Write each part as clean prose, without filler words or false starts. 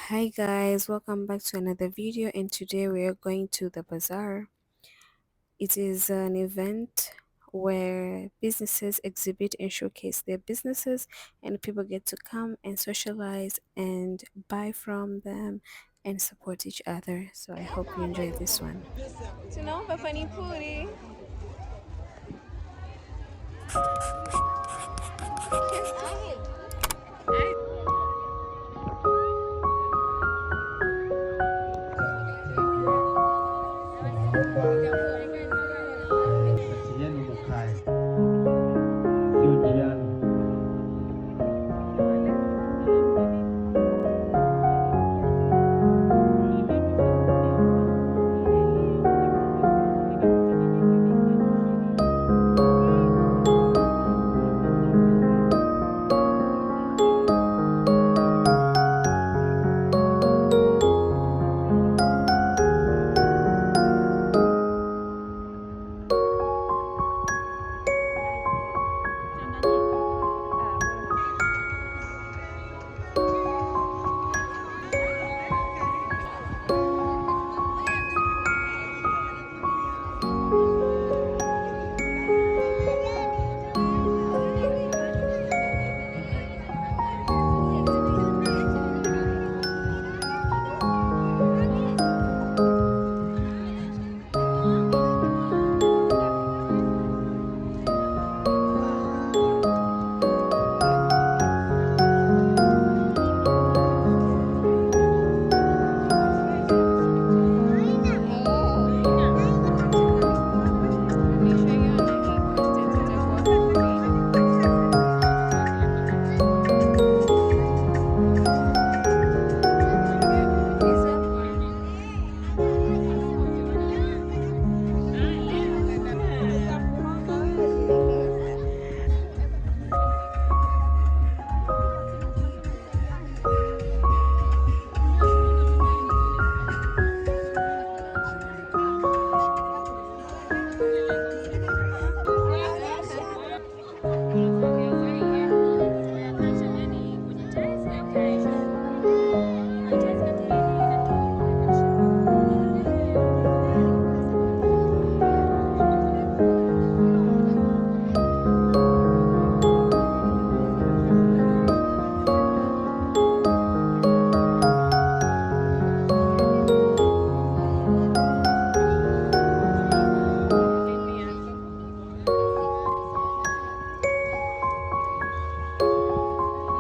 Hi guys, welcome back to another video, and today we are going to the bazaar. It is an event where businesses exhibit and showcase their businesses, and people get to come and socialize and buy from them and support each other. So I hope you enjoy this one. Tunaomba panipuri. Sijeni mukae, sio njiani.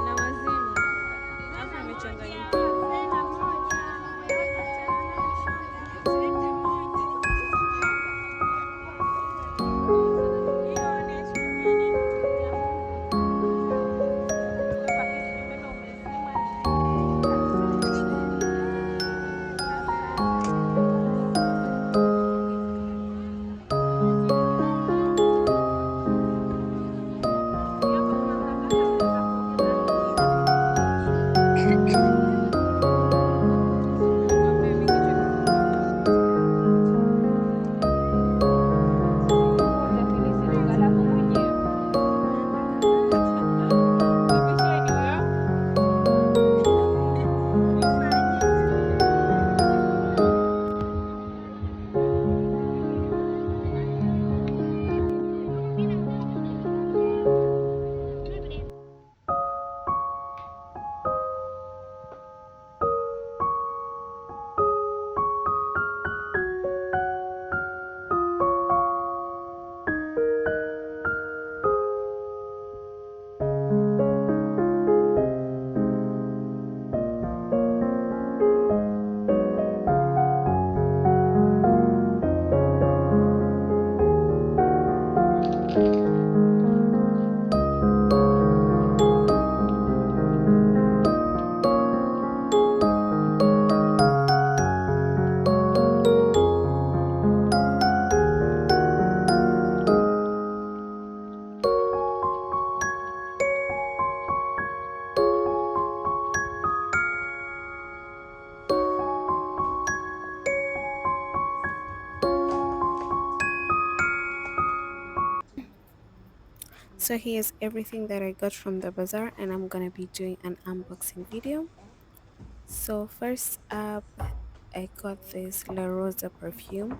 Na wazimu. Hapo imechanganyika. So here's everything that I got from the bazaar, and I'm gonna be doing an unboxing video. So first up, I got this La Rosa perfume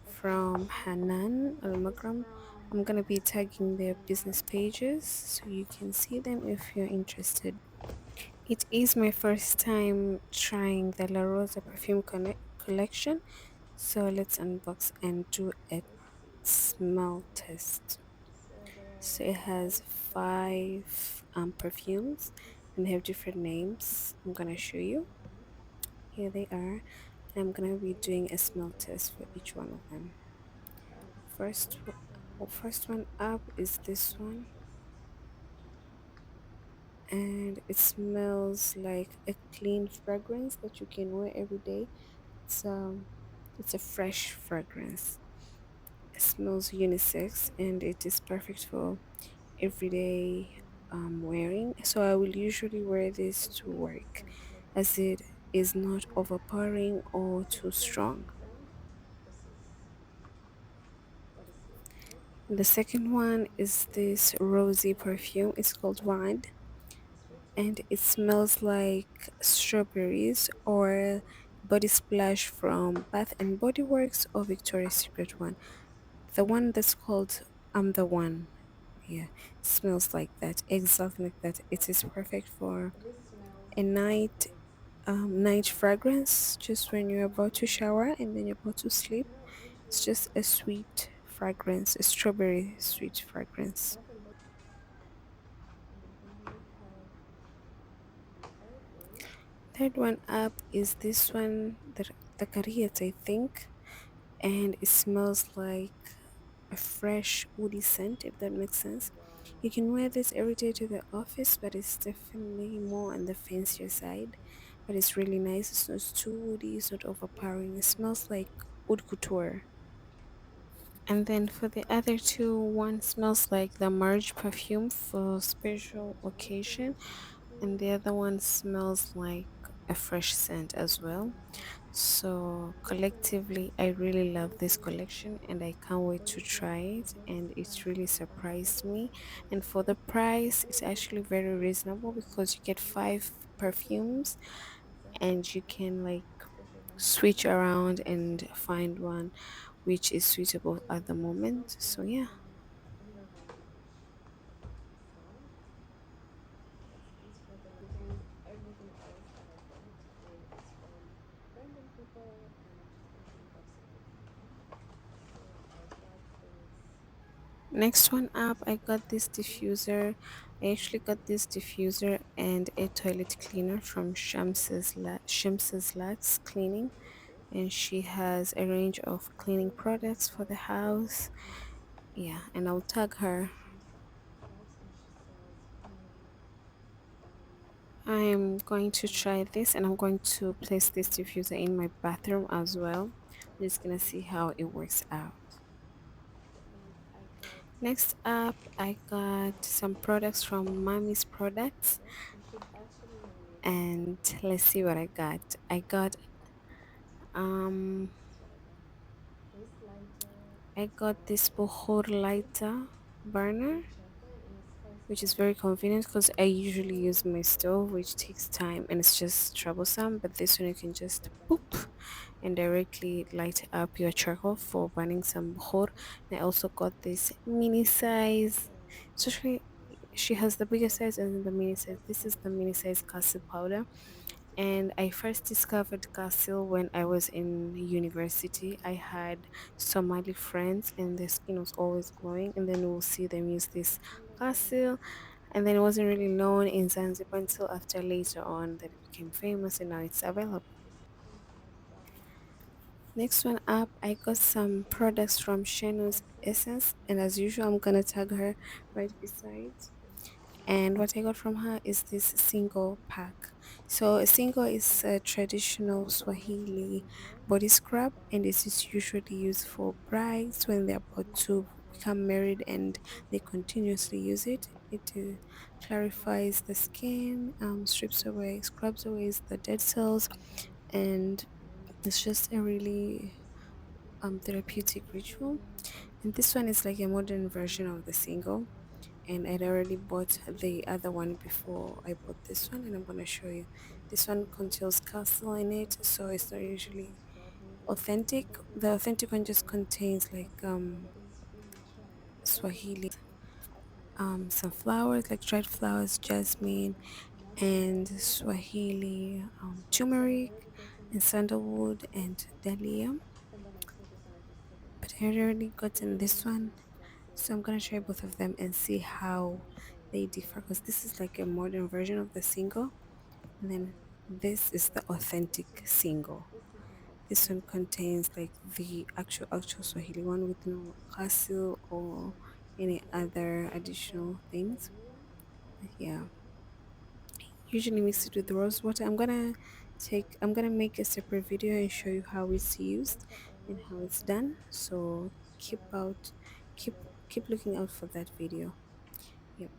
from Hanan Al Makram. I'm gonna be tagging their business pages so you can see them if you're interested. It is my first time trying the La Rosa perfume collection, so let's unbox and do a smell test. So it has five perfumes and they have different names. I'm gonna show you. Here they are. And I'm gonna be doing a smell test for each one of them. First one up is this one, and it smells like a clean fragrance that you can wear every day. It's um, it's a fresh fragrance. It smells unisex, and it is perfect for everyday wearing. So I will usually wear this to work, as it is not overpowering or too strong. The second one is this rosy perfume. It's called Wine, and it smells like strawberries or body splash from Bath and Body Works or Victoria's Secret one. The one that's called I'm the One. Yeah, smells like that, exactly like that. It is perfect for a night fragrance, just when you're about to shower and then you're about to sleep. It's just a sweet fragrance, a strawberry sweet fragrance. Third one up is this one, the Kariyat, I think, and it smells like a fresh woody scent, if that makes sense. You can wear this every day to the office, but it's definitely more on the fancier side. But it's really nice. It's not too woody, it's not overpowering. It smells like oud couture. And then for the other two, one smells like the Marge perfume for special occasion, and the other one smells like a fresh scent as well. So collectively, I really love this collection and I can't wait to try it. And it's really surprised me. And for the price, it's actually very reasonable because you get five perfumes and you can like switch around and find one which is suitable at the moment. So yeah. Next one up, I got this diffuser. I actually got this diffuser and a toilet cleaner from Shams's Lux Cleaning, and she has a range of cleaning products for the house. Yeah, and I'll tag her. I'm going to try this and I'm going to place this diffuser in my bathroom as well. I'm just gonna see how it works out. Next up, I got some products from Mommy's Products, and let's see what I got. Um I got this Bohor lighter burner, which is very convenient because I usually use my stove, which takes time and it's just troublesome. But this one you can just boop and directly light up your charcoal for burning some Bohor. And I also got this mini size, especially she has the bigger size and then the mini size. This is the mini size castle powder, and I first discovered Castle when I was in university. I had Somali friends and their skin was always glowing, and then we'll see them use this Castle, and then it wasn't really known in Zanzibar until after later on that it became famous and now it's available. Next one up, I got some products from Shenu's Essence, and as usual, I'm gonna tag her right beside. And what I got from her is this single pack. So a single is a traditional Swahili body scrub, and this is usually used for brides when they're about to become married and they continuously use it. It clarifies the skin, strips away, scrubs away the dead cells, and it's just a really therapeutic ritual. And this one is like a modern version of the single, and I'd already bought the other one before I bought this one, and I'm gonna show you. This one contains castle in it, so it's not usually authentic. The authentic one just contains like Swahili, some flowers like dried flowers, jasmine, and Swahili turmeric, and sandalwood and dahlia. But I already gotten this one, so I'm gonna try both of them and see how they differ. Because this is like a modern version of the single, and then this is the authentic single. This one contains like the actual Swahili one with no hasil or any other additional things. But yeah, usually mix it with rose water. I'm gonna make a separate video and show you how it's used and how it's done. So keep keep looking out for that video. Yep.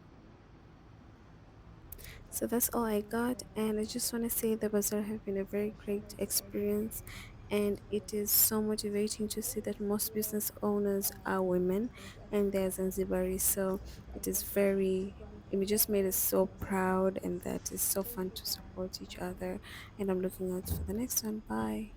So that's all I got, and I just want to say the bazaar have been a very great experience, and it is so motivating to see that most business owners are women and they're Zanzibaris. So it is very, it just made us so proud, and that is so fun to support each other. And I'm looking out for the next one. Bye.